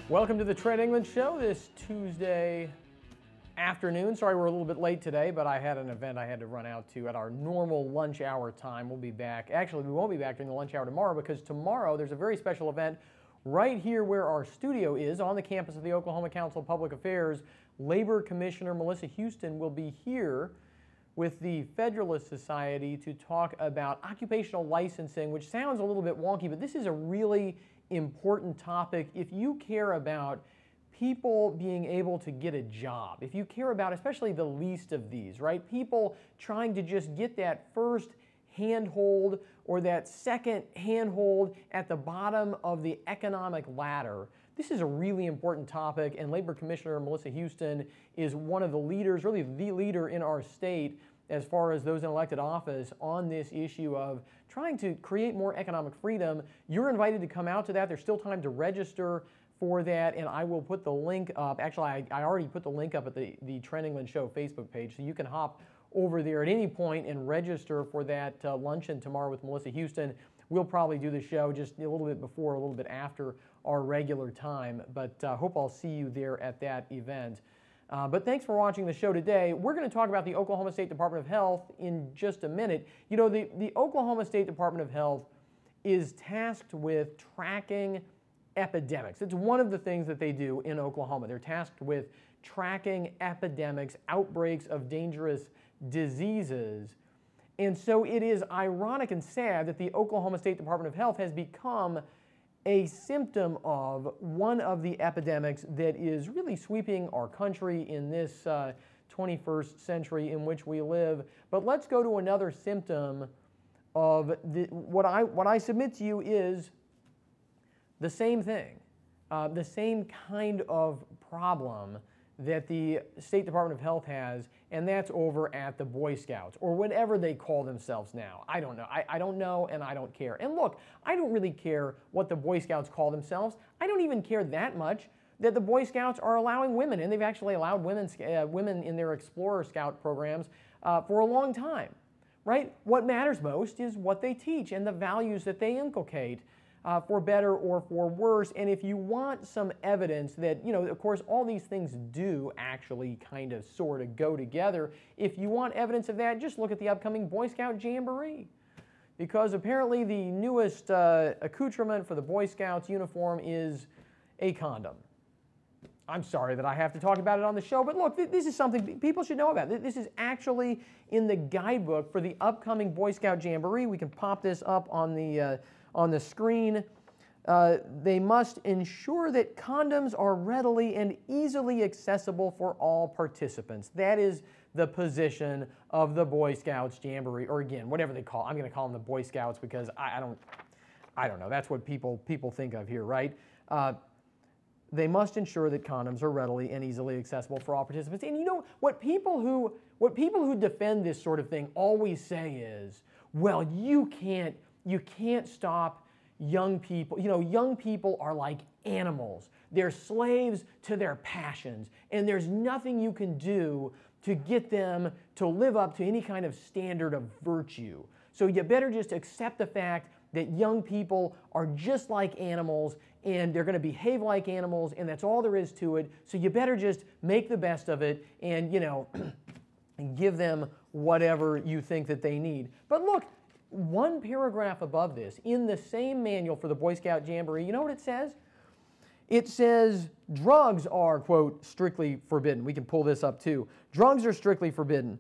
Welcome to the Trent England Show this Tuesday afternoon. Sorry we're a little bit late today, but I had an event I had to run out to at our normal lunch hour time. We'll be back. Actually, we won't be back during the lunch hour tomorrow because tomorrow there's a very special event right here where our studio is on the campus of the Oklahoma Council of Public Affairs. Labor Commissioner Melissa Houston will be here with the Federalist Society to talk about occupational licensing, which sounds a little bit wonky, but this is a really important topic. If you care about people being able to get a job, if you care about especially the least of these, right? People trying to just get that first handhold or that second handhold at the bottom of the economic ladder. This is a really important topic, and Labor Commissioner Melissa Houston is one of the leaders, really the leader in our state as far as those in elected office on this issue of trying to create more economic freedom. You're invited to come out to that. There's still time to register for that, and I will put the link up. Actually, I already put the link up at the Trent England Show Facebook page, so you can hop over there at any point and register for that luncheon tomorrow with Melissa Houston. We'll probably do the show just a little bit before, a little bit after our regular time, but hope I'll see you there at that event. But thanks for watching the show today. We're going to talk about the Oklahoma State Department of Health in just a minute. You know, the Oklahoma State Department of Health is tasked with tracking epidemics. It's one of the things that they do in Oklahoma. They're tasked with tracking epidemics, outbreaks of dangerous diseases. And so it is ironic and sad that the Oklahoma State Department of Health has become a symptom of one of the epidemics that is really sweeping our country in this 21st century in which we live. But let's go to another symptom of what I submit to you is the same thing, the same kind of problem that the State Department of Health has, and that's over at the Boy Scouts, or whatever they call themselves now. I don't know. I don't know, and I don't care. And look, I don't really care what the Boy Scouts call themselves. I don't even care that much that the Boy Scouts are allowing women, and they've actually allowed women in their Explorer Scout programs for a long time, right? What matters most is what they teach and the values that they inculcate. For better or for worse. And if you want some evidence that, you know, of course, all these things do actually kind of sort of go together. If you want evidence of that, just look at the upcoming Boy Scout Jamboree. Because apparently the newest accoutrement for the Boy Scouts uniform is a condom. I'm sorry that I have to talk about it on the show, but look, this is something people should know about. This is actually in the guidebook for the upcoming Boy Scout Jamboree. We can pop this up on the screen. They must ensure that condoms are readily and easily accessible for all participants. That is the position of the Boy Scouts Jamboree, or again, whatever they call it. I'm going to call them the Boy Scouts because I don't know. That's what people think of here, right? They must ensure that condoms are readily and easily accessible for all participants. And you know what people who defend this sort of thing always say is, well, you can't stop young people. You know, young people are like animals. They're slaves to their passions, and there's nothing you can do to get them to live up to any kind of standard of virtue. So you better just accept the fact that young people are just like animals, and they're going to behave like animals, and that's all there is to it. So you better just make the best of it and, you know, give them whatever you think that they need. But look, one paragraph above this, in the same manual for the Boy Scout Jamboree, you know what it says? It says drugs are, quote, strictly forbidden. We can pull this up too. Drugs are strictly forbidden.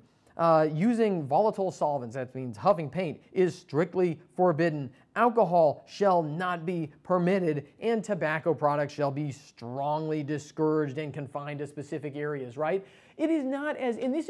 Using volatile solvents, that means huffing paint, is strictly forbidden. Alcohol shall not be permitted, and tobacco products shall be strongly discouraged and confined to specific areas, right? It is not as, and this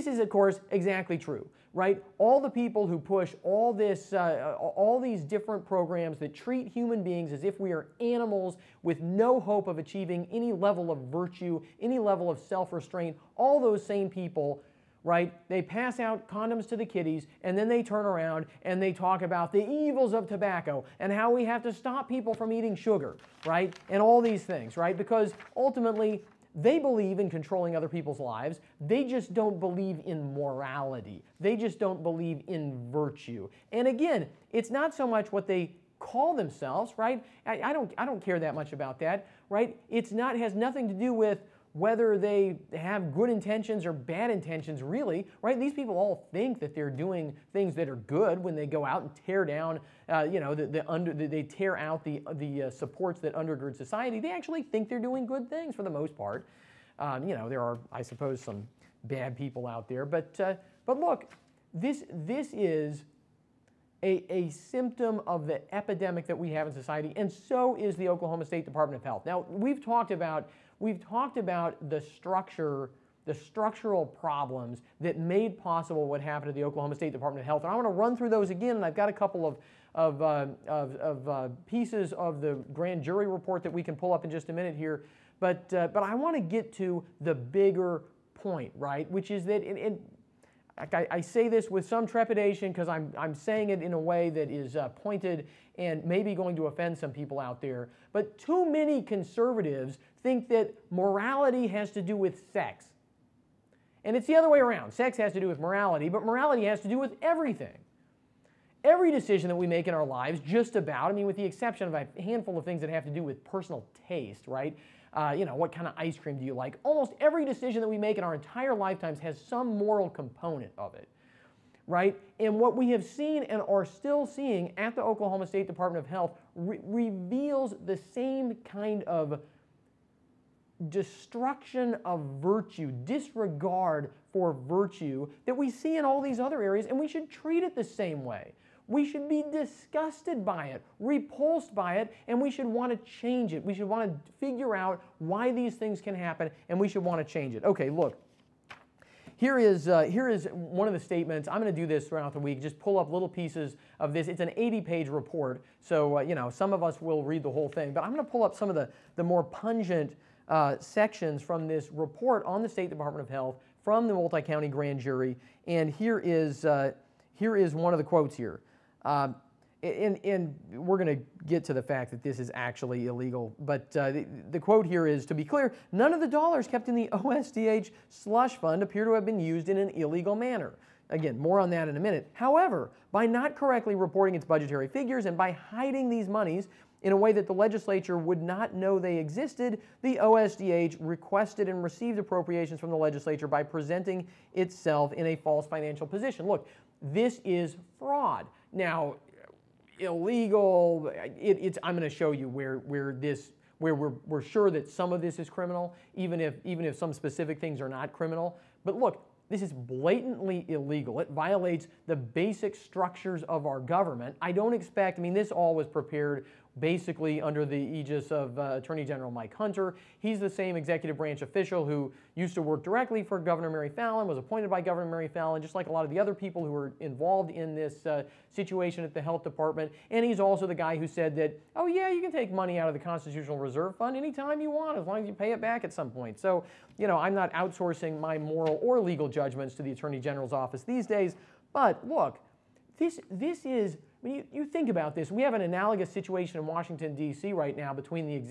is of course exactly true, right? All the people who push all these different programs that treat human beings as if we are animals with no hope of achieving any level of virtue, any level of self-restraint, all those same people, right? They pass out condoms to the kiddies, and then they turn around and they talk about the evils of tobacco and how we have to stop people from eating sugar, right? And all these things, right? Because ultimately, they believe in controlling other people's lives. They just don't believe in morality. They just don't believe in virtue. And again, it's not so much what they call themselves, right? I don't care that much about that, right? It has nothing to do with whether they have good intentions or bad intentions, really, right? These people all think that they're doing things that are good when they go out and tear down, they tear out the supports that undergird society. They actually think they're doing good things for the most part. There are, I suppose, some bad people out there, but look, this is a symptom of the epidemic that we have in society, and so is the Oklahoma State Department of Health. Now, we've talked about the structural problems that made possible what happened to the Oklahoma State Department of Health, and I want to run through those again. And I've got a couple of pieces of the grand jury report that we can pull up in just a minute here, but I want to get to the bigger point, right? Which is that I say this with some trepidation because I'm saying it in a way that is pointed and maybe going to offend some people out there. But too many conservatives think that morality has to do with sex. And it's the other way around. Sex has to do with morality, but morality has to do with everything. Every decision that we make in our lives, just about, I mean, with the exception of a handful of things that have to do with personal taste, right? What kind of ice cream do you like? Almost every decision that we make in our entire lifetimes has some moral component of it, right? And what we have seen and are still seeing at the Oklahoma State Department of Health reveals the same kind of destruction of virtue, disregard for virtue that we see in all these other areas, and we should treat it the same way. We should be disgusted by it, repulsed by it, and we should want to change it. We should want to figure out why these things can happen, and we should want to change it. Okay, look. Here is one of the statements. I'm going to do this throughout the week, just pull up little pieces of this. It's an 80-page report, so some of us will read the whole thing, but I'm going to pull up some of the more pungent sections from this report on the State Department of Health from the multi-county grand jury, and here is one of the quotes here. And we're going to get to the fact that this is actually illegal, but the quote here is, to be clear, none of the dollars kept in the OSDH slush fund appear to have been used in an illegal manner. Again, more on that in a minute. However, by not correctly reporting its budgetary figures and by hiding these monies in a way that the legislature would not know they existed, the OSDH requested and received appropriations from the legislature by presenting itself in a false financial position. Look, this is fraud. Now, illegal, I'm going to show you where we're sure that some of this is criminal, even if some specific things are not criminal. But look, this is blatantly illegal. It violates the basic structures of our government. I don't expect, this all was prepared basically under the aegis of Attorney General Mike Hunter. He's the same executive branch official who used to work directly for Governor Mary Fallin, was appointed by Governor Mary Fallin, just like a lot of the other people who were involved in this situation at the health department. And he's also the guy who said that, oh yeah, you can take money out of the Constitutional Reserve Fund anytime you want, as long as you pay it back at some point. So, I'm not outsourcing my moral or legal judgments to the Attorney General's office these days. But look, this is, you think about this. We have an analogous situation in Washington, D.C. right now between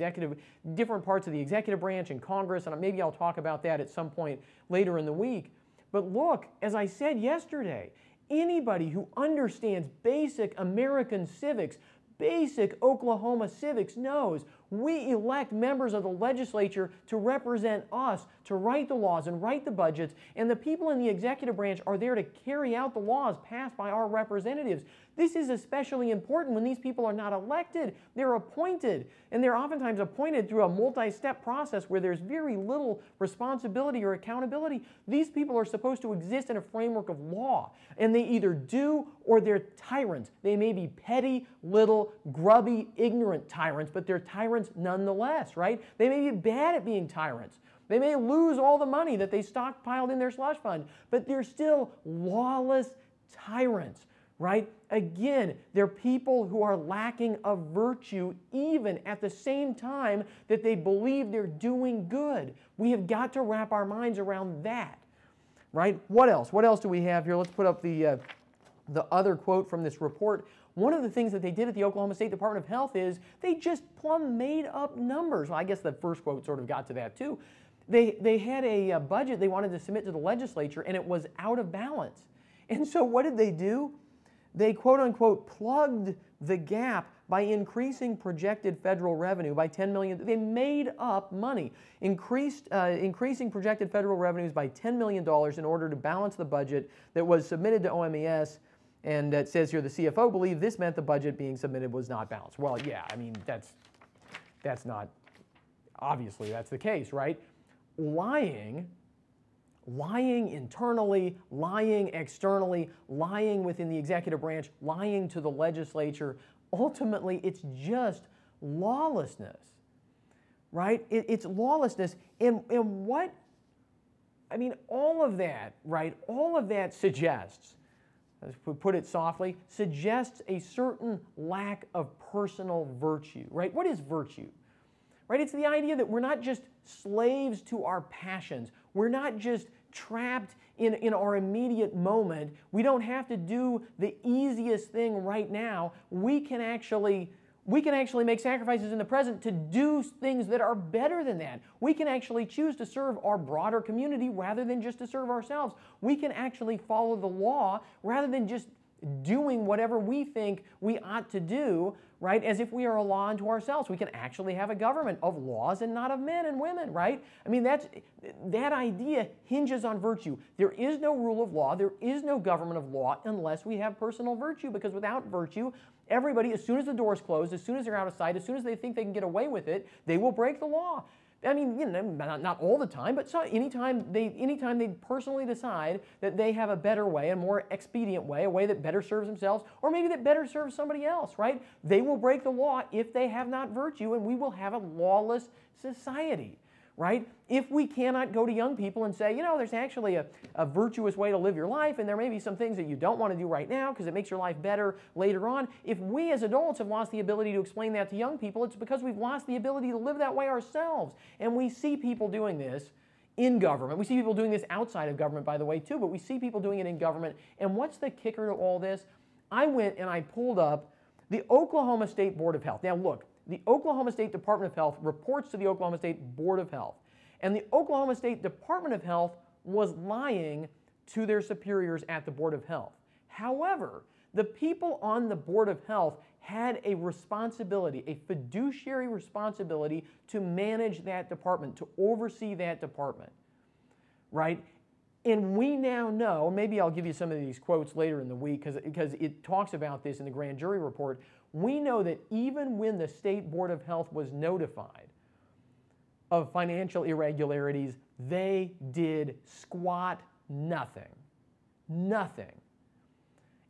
different parts of the executive branch and Congress, and maybe I'll talk about that at some point later in the week. But look, as I said yesterday, anybody who understands basic American civics, basic Oklahoma civics knows we elect members of the legislature to represent us, to write the laws and write the budgets, and the people in the executive branch are there to carry out the laws passed by our representatives. This is especially important when these people are not elected. They're appointed, and they're oftentimes appointed through a multi-step process where there's very little responsibility or accountability. These people are supposed to exist in a framework of law, and they either do or they're tyrants. They may be petty, little, grubby, ignorant tyrants, but they're tyrants nonetheless, right? They may be bad at being tyrants. They may lose all the money that they stockpiled in their slush fund, but they're still lawless tyrants, right? Again, they're people who are lacking of virtue even at the same time that they believe they're doing good. We have got to wrap our minds around that, right? What else? What else do we have here? Let's put up the other quote from this report. One of the things that they did at the Oklahoma State Department of Health is they just plumb made up numbers. Well, I guess the first quote sort of got to that too. They had a budget they wanted to submit to the legislature, and it was out of balance. And so what did they do? They, quote unquote, plugged the gap by increasing projected federal revenue by $10 million. They made up money, increasing projected federal revenues by $10 million in order to balance the budget that was submitted to OMES. And it says here the CFO believed this meant the budget being submitted was not balanced. Well, yeah, I mean, that's not, obviously that's the case, right? Lying internally, lying externally, lying within the executive branch, lying to the legislature. Ultimately, it's just lawlessness, right? It's lawlessness. And what, I mean, all of that, right? All of that suggests, as we put it softly, suggests a certain lack of personal virtue, right? What is virtue? Right? It's the idea that we're not just slaves to our passions. We're not just trapped in our immediate moment. We don't have to do the easiest thing right now. We can actually make sacrifices in the present to do things that are better than that. We can actually choose to serve our broader community rather than just to serve ourselves. We can actually follow the law rather than just doing whatever we think we ought to do, right, as if we are a law unto ourselves. We can actually have a government of laws and not of men and women, right? I mean, that idea hinges on virtue. There is no rule of law, there is no government of law unless we have personal virtue, because without virtue, everybody, as soon as the door's closed, as soon as they're out of sight, as soon as they think they can get away with it, they will break the law. I mean, you know, not all the time, but anytime they personally decide that they have a better way, a more expedient way, a way that better serves themselves, or maybe that better serves somebody else, right? They will break the law if they have not virtue, and we will have a lawless society, right? If we cannot go to young people and say, you know, there's actually a virtuous way to live your life, and there may be some things that you don't want to do right now because it makes your life better later on. If we as adults have lost the ability to explain that to young people, it's because we've lost the ability to live that way ourselves. And we see people doing this in government. We see people doing this outside of government, by the way, too, but we see people doing it in government. And what's the kicker to all this? I went and I pulled up the Oklahoma State Board of Health. Now look, the Oklahoma State Department of Health reports to the Oklahoma State Board of Health. And the Oklahoma State Department of Health was lying to their superiors at the Board of Health. However, the people on the Board of Health had a responsibility, a fiduciary responsibility to manage that department, to oversee that department, right? And we now know, maybe I'll give you some of these quotes later in the week because it talks about this in the grand jury report. We know that even when the State Board of Health was notified of financial irregularities, they did squat nothing. Nothing.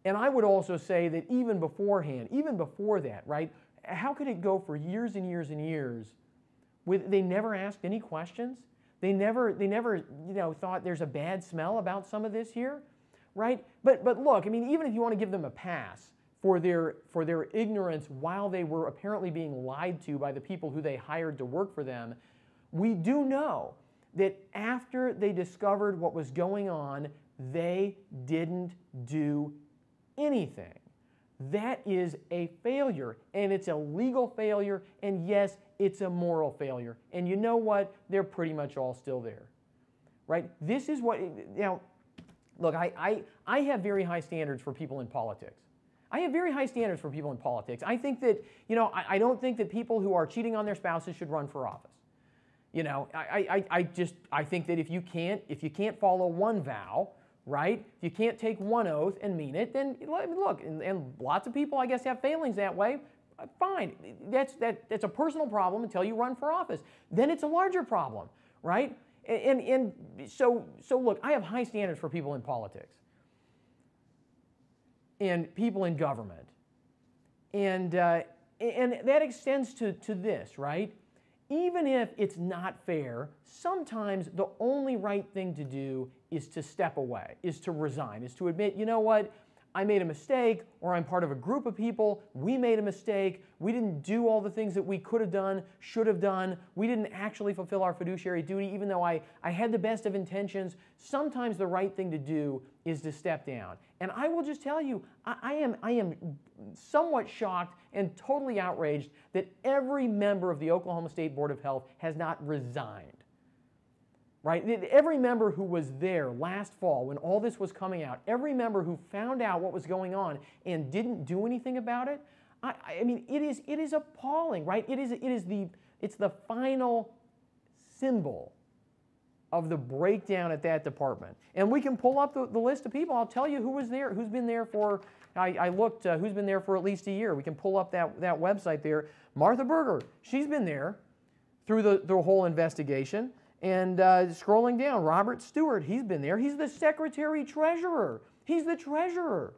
And I would also say that even beforehand, even before that, right, how could it go for years and years and years with they never asked any questions? They never thought there's a bad smell about some of this here, right? But look, I mean, even if you want to give them a pass for their ignorance while they were apparently being lied to by the people who they hired to work for them, we do know that after they discovered what was going on, they didn't do anything. That is a failure, and it's a legal failure, and yes, it's a moral failure. And you know what? They're pretty much all still there, right? This is what, now, look, I have very high standards for people in politics. I have very high standards for people in politics. I think that, you know, I don't think that people who are cheating on their spouses should run for office. You know, I think that if you can't follow one vow, right? If you can't take one oath and mean it, then look, and lots of people, I guess, have failings that way. Fine, that's a personal problem until you run for office. Then it's a larger problem, right? And so look, I have high standards for people in politics and people in government, and that extends to this, right? Even if it's not fair, sometimes the only right thing to do is to step away, is to resign, is to admit, you know what, I made a mistake, or I'm part of a group of people, we made a mistake, we didn't do all the things that we could have done, should have done, we didn't actually fulfill our fiduciary duty, even though I had the best of intentions. Sometimes the right thing to do is to step down. And I will just tell you, I am somewhat shocked and totally outraged that every member of the Oklahoma State Board of Health has not resigned. Right? Every member who was there last fall when all this was coming out, every member who found out what was going on and didn't do anything about it, I mean, it is appalling, right? It's the final symbol of the breakdown at that department. And we can pull up the list of people. I'll tell you who was there, who's been there for, I looked, who's been there for at least a year. We can pull up that website there. Martha Berger, she's been there through the whole investigation. And scrolling down, Robert Stewart, he's been there. He's the secretary treasurer. He's the treasurer,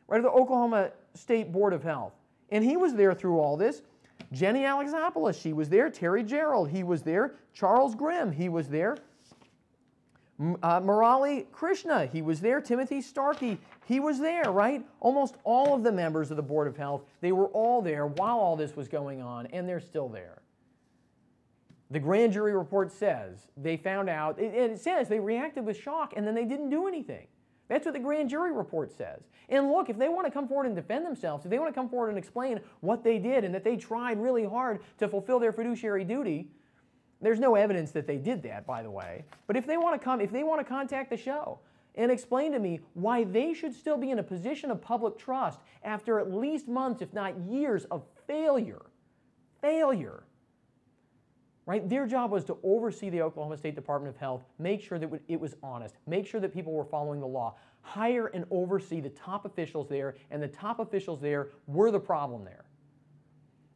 right, of the Oklahoma State Board of Health. And he was there through all this. Jenny Alexopoulos, she was there. Terry Gerald, he was there. Charles Grimm, he was there. Murali Krishna, he was there. Timothy Starkey, he was there, right? Almost all of the members of the Board of Health, they were all there while all this was going on, and they're still there. The grand jury report says they found out, it says they reacted with shock and then they didn't do anything. That's what the grand jury report says. And look, if they want to come forward and defend themselves, if they want to come forward and explain what they did and that they tried really hard to fulfill their fiduciary duty, there's no evidence that they did that, by the way. But if they want to contact the show and explain to me why they should still be in a position of public trust after at least months, if not years, of failure, right? Their job was to oversee the Oklahoma State Department of Health, make sure that it was honest, make sure that people were following the law, hire and oversee the top officials there, and the top officials there were the problem there.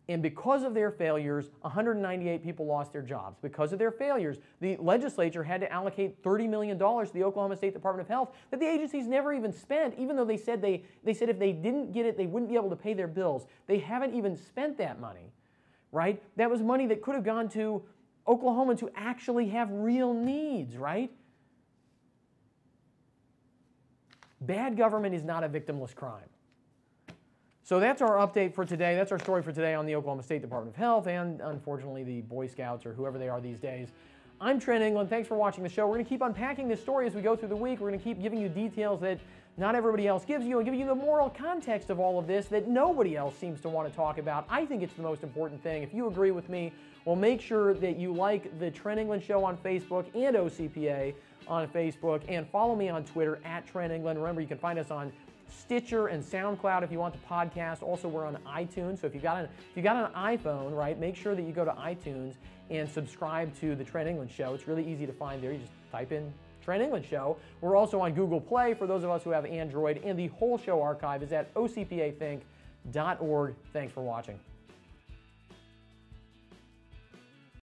And because of their failures, 198 people lost their jobs. Because of their failures, the legislature had to allocate $30 million to the Oklahoma State Department of Health that the agencies never even spent, even though they said if they didn't get it, they wouldn't be able to pay their bills. They haven't even spent that money, right? That was money that could have gone to Oklahomans who actually have real needs, right? Bad government is not a victimless crime. So that's our update for today. That's our story for today on the Oklahoma State Department of Health and, unfortunately, the Boy Scouts or whoever they are these days. I'm Trent England. Thanks for watching the show. We're going to keep unpacking this story as we go through the week. We're going to keep giving you details that not everybody else gives you and giving you the moral context of all of this that nobody else seems to want to talk about. I think it's the most important thing. If you agree with me, well, make sure that you like the Trent England Show on Facebook and OCPA on Facebook, and follow me on Twitter at Trent England. Remember, you can find us on Stitcher and SoundCloud if you want the podcast. Also, we're on iTunes. So if you got an iPhone, right, make sure that you go to iTunes and subscribe to the Trent England Show. It's really easy to find there. You just type in Trent England Show. We're also on Google Play for those of us who have Android, and the whole show archive is at ocpathink.org. Thanks for watching.